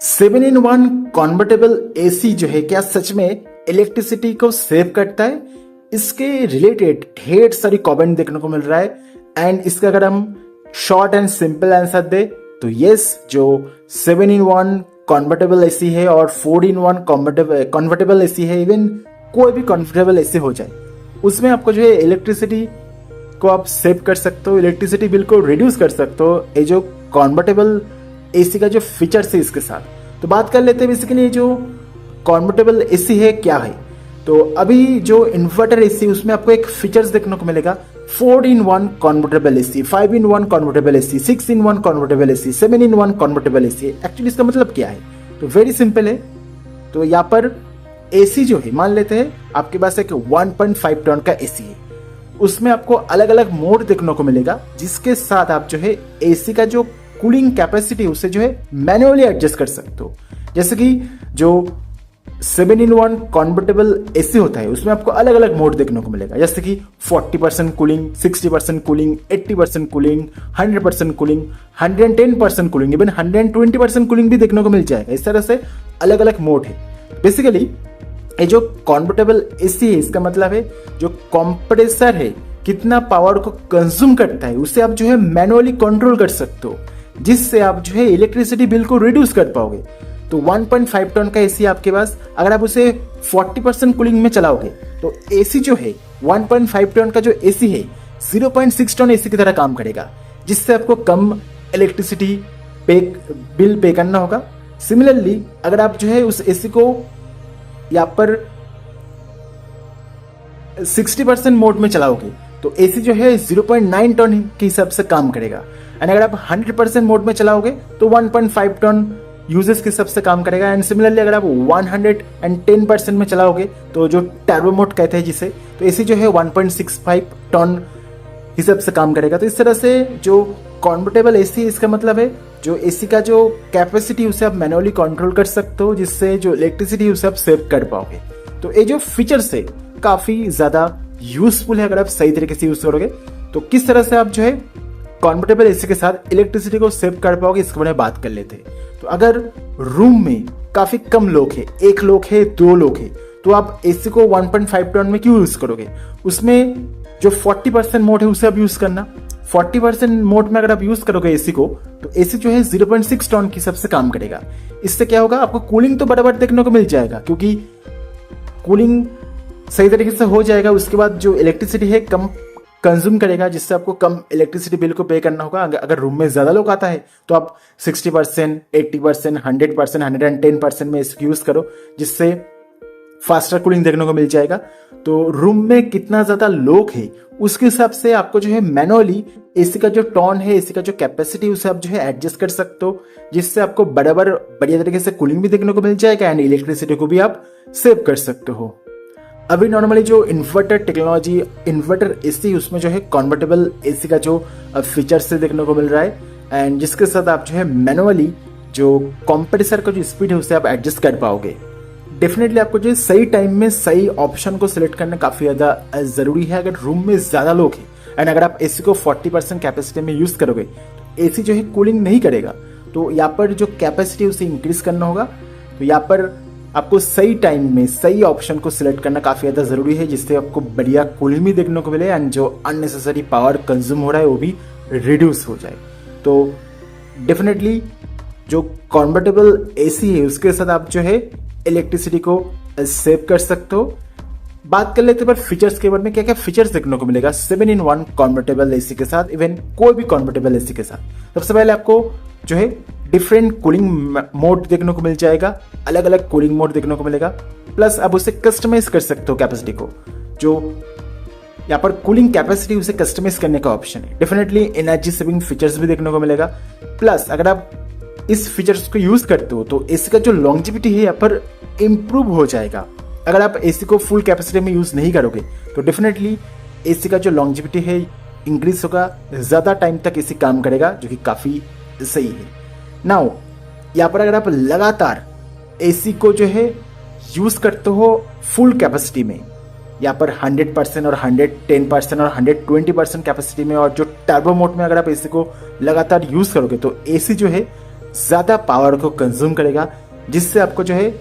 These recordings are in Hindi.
7-in-1 कन्वर्टेबल एसी जो है क्या सच में इलेक्ट्रिसिटी को सेव करता है? इसके रिलेटेड ढेर सारी कमेंट देखने को मिल रहा है एंड इसका अगर हम शॉर्ट एंड सिंपल आंसर दे तो यस, जो 7-in-1 कन्वर्टेबल एसी है और 4-in-1 कन्वर्टेबल एसी है, इवन कोई भी कन्वर्टेबल एसी हो जाए, उसमें आपको जो है इलेक्ट्रिसिटी को आप सेव कर सकते हो, इलेक्ट्रिसिटी बिल को रिड्यूस कर सकते हो ये जो कन्वर्टेबल एसी का जो फीचर्स है इसके साथ। तो बात कर लेते हैं बेसिकली जो कन्वर्टेबल एसी है क्या है। तो अभी जो इन्वर्टर एसी उसमें आपको एक फीचर्स देखने को मिलेगा 4-in-1 convertible AC, 5-in-1 convertible AC, 6-in-1 convertible AC, 7-in-1 convertible AC. Actually इसका मतलब क्या है? तो वेरी सिंपल है। तो यहाँ पर एसी जो है, मान लेते हैं आपके पास एक 1.5 टन का एसी है, उसमें आपको अलग अलग मोड देखने को मिलेगा जिसके साथ आप जो है एसी का जो कूलिंग कैपेसिटी उसे जो है मैन्युअली एडजस्ट कर सकते हो। जैसे कि जो 7-in-1 कन्वर्टेबल एसी होता है उसमें आपको अलग अलग मोड देखने को मिलेगा, जैसे कि 40% cooling, 60% cooling, 80% cooling, 100% cooling, 110% cooling, even 120% cooling भी देखने को मिल जाएगा। इस तरह से अलग अलग मोड है। बेसिकली ये जो कन्वर्टेबल एसी है इसका मतलब है जो कंप्रेसर है कितना पावर को कंज्यूम करता है उसे आप जो है मैनुअली कंट्रोल कर सकते हो, जिससे आप जो है इलेक्ट्रिसिटी बिल को रिड्यूस कर पाओगे। तो 1.5 टन का एसी आपके पास, अगर आप उसे 40% कूलिंग में चलाओगे तो एसी जो है 1.5 टन का जो एसी है 0.6 टन एसी की तरह काम करेगा, जिससे आपको कम इलेक्ट्रिसिटी बिल पे करना होगा। सिमिलरली अगर आप जो है उस एसी को यहाँ पर 60% मोड में चलाओगे तो एसी जो है 0.9 टन के हिसाब से काम करेगा। एंड अगर आप 100% मोड में चलाओगे तो 1.5 टन यूजेस के हिसाब से काम करेगा। एंड सिमिलरली अगर आप 110% में चलाओगे तो जो टर्बो मोड कहते हैं जिसे, तो एसी जो है 1.65 टन हिसाब से काम करेगा। तो इस तरह से जो कन्वर्टेबल एसी, इसका मतलब है जो एसी का जो कैपेसिटी उसे आप मैनुअली कंट्रोल कर सकते हो, जिससे जो इलेक्ट्रिसिटी उसे आप सेव कर पाओगे। तो ये जो फीचर्स है काफी ज्यादा यूजफुल है अगर आप सही तरीके से यूज करोगे। तो किस तरह से आप जो है कन्वर्टेबल एसी के साथ इलेक्ट्रिसिटी को सेव कर पाओगे इसके बारे में बात कर लेते हैं। तो अगर रूम में काफी कम लोग हैं, 1 लोग है, 2 लोग है, तो आप एसी को 1.5 टन में क्यों यूज करोगे? उसमें जो 40% मोड है उसे आप यूज करना। 40% मोड में अगर आप यूज करोगे एसी को तो एसी जो है 0.6 टन की सबसे काम करेगा। इससे क्या होगा, आपको कूलिंग तो बराबर देखने को मिल जाएगा क्योंकि कूलिंग सही तरीके से हो जाएगा। उसके बाद जो इलेक्ट्रिसिटी है कम कंज्यूम करेगा, जिससे आपको कम इलेक्ट्रिसिटी बिल को पे करना होगा। अगर रूम में ज्यादा लोग आता है तो आप 60%, 80%, 100%, 110% में इसको यूज करो, जिससे फास्टर कूलिंग देखने को मिल जाएगा। तो रूम में कितना ज्यादा लोग है उसके हिसाब से आपको जो है मैनुअली एसी का जो टोन है, एसी का जो कैपेसिटी उसे आप जो है एडजस्ट कर सकते हो, जिससे आपको बराबर बढ़िया तरीके से कूलिंग भी देखने को मिल जाएगा एंड इलेक्ट्रिसिटी को भी आप सेव कर सकते हो। अभी नॉर्मली जो इन्वर्टर टेक्नोलॉजी, इन्वर्टर एसी, उसमें जो है कन्वर्टेबल एसी का जो फीचर्स से देखने को मिल रहा है एंड जिसके साथ आप जो है मैनुअली जो कंप्रेसर का जो स्पीड है उसे आप एडजस्ट कर पाओगे। डेफिनेटली आपको जो सही टाइम में सही ऑप्शन को सिलेक्ट करना काफी ज्यादा जरूरी है अगर रूम में ज्यादा लोग हैं। एंड अगर आप एसी को 40% कैपेसिटी में यूज करोगे तो एसी जो है कूलिंग नहीं करेगा, तो यहाँ पर जो कैपेसिटी उसे इंक्रीज करना होगा। तो यहाँ पर आपको सही टाइम में सही ऑप्शन को सिलेक्ट करना काफी ज्यादा जरूरी है, जिससे आपको बढ़िया कूलिंग भी देखने को मिले एंड जो अननेसेसरी पावर कंज्यूम हो रहा है वो भी रिड्यूस हो जाए। तो डेफिनेटली जो कन्वर्टेबल एसी है उसके साथ आप जो है इलेक्ट्रिसिटी को सेव कर सकते हो। बात कर लेते हैं पर फीचर्स के बारे में, क्या क्या फीचर्स देखने को मिलेगा 7-in-1 कन्वर्टेबल एसी के साथ, इवन कोई भी कन्वर्टेबल एसी के साथ। सबसे पहले आपको जो है डिफरेंट कूलिंग मोड देखने को मिल जाएगा, अलग अलग कूलिंग मोड देखने को मिलेगा। प्लस आप उसे कस्टमाइज कर सकते हो कैपेसिटी को, जो यहाँ पर कूलिंग कैपेसिटी उसे कस्टमाइज करने का ऑप्शन है। डेफिनेटली एनर्जी सेविंग फीचर्स भी देखने को मिलेगा। प्लस अगर आप इस फीचर्स को यूज करते हो तो एसी का जो लॉन्जेविटी है यहाँ पर इंप्रूव हो जाएगा। अगर आप एसी को फुल कैपेसिटी में यूज नहीं करोगे तो डेफिनेटली एसी का जो लॉन्जेविटी है इंक्रीज होगा, ज्यादा टाइम तक एसी काम करेगा, जो कि काफी सही है। नाउ यहाँ पर अगर आप लगातार एसी को जो है यूज करते हो फुल कैपेसिटी में, यहाँ पर 100% और 110% और 120% कैपेसिटी में, और जो टर्बो मोड में अगर आप एसी को लगातार यूज करोगे तो एसी जो है ज़्यादा पावर को कंज्यूम करेगा, जिससे आपको जो है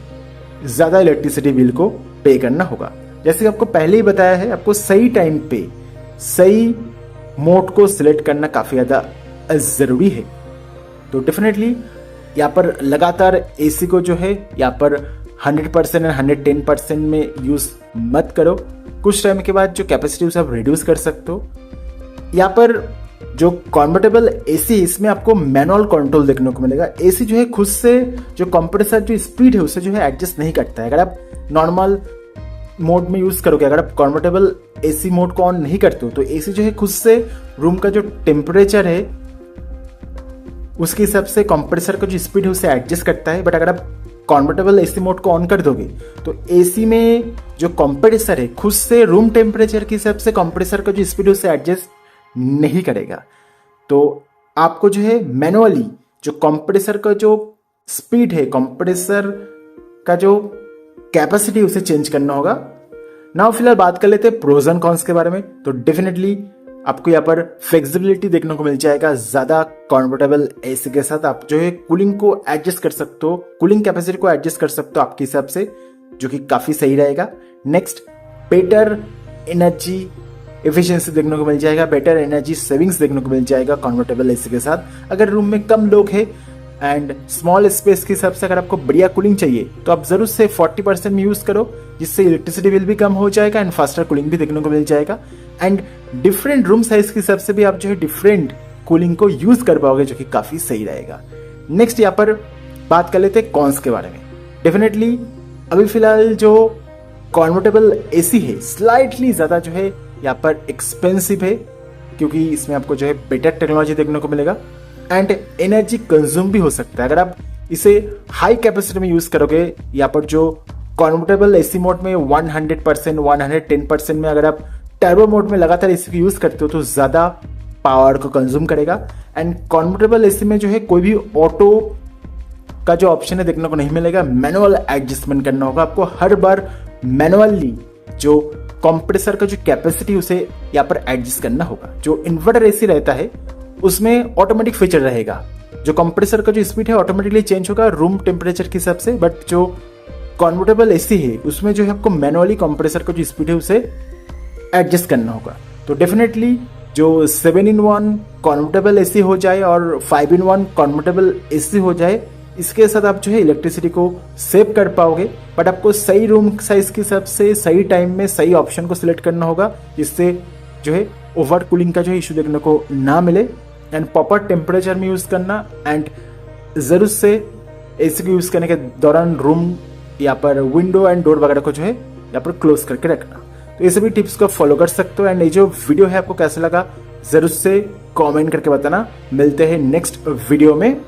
ज़्यादा इलेक्ट्रिसिटी बिल को पे करना होगा। जैसे कि आपको पहले ही बताया है, आपको सही टाइम पे सही मोड को सिलेक्ट करना काफ़ी ज़्यादा ज़रूरी है। तो डेफिनेटली यहाँ पर लगातार एसी को जो है यहाँ पर 100% और 110% में यूज़ मत करो। कुछ टाइम के बाद जो कैपेसिटी उसे आप रिड्यूस कर सकते हो। यहाँ पर जो कन्वर्टेबल एसी है, इसमें आपको मैनुअल कंट्रोल देखने को मिलेगा। एसी जो है खुद से जो कंप्रेसर जो स्पीड है उसे जो है एडजस्ट नहीं करता है। अगर आप नॉर्मल मोड में यूज़ करोगे, अगर आप कन्वर्टेबल एसी मोड को ऑन नहीं करते हो, तो एसी जो है खुद से रूम का जो टेम्परेचर है उसके हिसाब से कंप्रेसर का जो स्पीड है उसे एडजस्ट करता है। बट अगर आप कन्वर्टेबल एसी मोड को ऑन कर दोगे तो एसी में जो कंप्रेसर है खुद से रूम टेम्परेचर के हिसाब से कंप्रेसर का जो स्पीड है उसे एडजस्ट नहीं करेगा। तो आपको जो है मैनुअली जो कंप्रेसर का जो स्पीड है, कंप्रेसर का जो कैपेसिटी उसे चेंज करना होगा। नाउ फिलहाल बात कर लेते हैं प्रोज एंड कॉन्स के बारे में। तो डेफिनेटली आपको यहाँ पर फ्लेक्सिबिलिटी देखने को मिल जाएगा। ज़्यादा कंफर्टेबल एसी के साथ आप जो है कूलिंग को एडजस्ट कर सकते हो, कूलिंग कैपेसिटी को एडजस्ट कर सकते हो आपके हिसाब से, जो कि काफ़ी सही रहेगा। नेक्स्ट, बेटर एनर्जी एफिशिएंसी देखने को मिल जाएगा, बेटर एनर्जी सेविंग्स देखने को मिल जाएगा कंफर्टेबल एसी के साथ। अगर रूम में कम लोग हैं एंड स्मॉल स्पेस के हिसाब से अगर आपको बढ़िया कूलिंग चाहिए तो आप जरूर से 40% में यूज़ करो, जिससे इलेक्ट्रिसिटी बिल भी कम हो जाएगा एंड फास्टर कूलिंग भी देखने को मिल जाएगा। एंड डिफरेंट रूम साइज के हिसाब से भी आप जो है डिफरेंट कूलिंग को यूज़ कर पाओगे, जो कि काफ़ी सही रहेगा। नेक्स्ट यहाँ पर बात कर लेते हैं कॉन्स के बारे में। डेफिनेटली अभी फिलहाल जो कन्वर्टेबल एसी है स्लाइटली ज़्यादा जो है यहाँ पर एक्सपेंसिव है, क्योंकि इसमें आपको जो है बेटर टेक्नोलॉजी देखने को मिलेगा एंड एनर्जी कंज्यूम भी हो सकता है। अगर आप इसे हाई कैपेसिटी में यूज़ करोगे, यहाँ पर जो कन्वर्टेबल एसी मोड में 100%, 110% में अगर आप टर्बो मोड में लगातार एसी को यूज़ करते हो तो ज़्यादा पावर को कंज्यूम करेगा। एंड कन्वर्टेबल एसी में जो है कोई भी ऑटो का जो ऑप्शन है देखने को नहीं मिलेगा, मैनुअल एडजस्टमेंट करना होगा आपको। हर बार मैनुअली जो कंप्रेसर का जो कैपेसिटी उसे यहाँ पर एडजस्ट करना होगा। जो इन्वर्टर एसी रहता है उसमें ऑटोमेटिक फीचर रहेगा, जो कंप्रेसर का जो स्पीड है ऑटोमेटिकली चेंज होगा रूम टेम्परेचर के हिसाब से। बट जो कन्वर्टेबल एसी है उसमें जो है आपको मैनुअली कंप्रेसर का जो स्पीड है उसे एडजस्ट करना होगा। तो डेफिनेटली जो 7-in-1 कन्वर्टेबल एसी हो जाए और 5-in-1 कन्वर्टेबल एसी हो जाए, इसके साथ आप जो है इलेक्ट्रिसिटी को सेव कर पाओगे। बट आपको सही रूम साइज के हिसाब से सही टाइम में सही ऑप्शन को सिलेक्ट करना होगा, जिससे जो है ओवर कूलिंग का जो इशू देखने को ना मिले एंड प्रॉपर टेम्परेचर में यूज़ करना। एंड ज़रूर से एसी को यूज़ करने के दौरान रूम यहाँ पर विंडो एंड डोर वगैरह को जो है यहाँ पर क्लोज करके रखना। तो ये सभी टिप्स को फॉलो कर सकते हो। एंड ये जो वीडियो है आपको कैसा लगा ज़रूर से कमेंट करके बताना। मिलते हैं नेक्स्ट वीडियो में।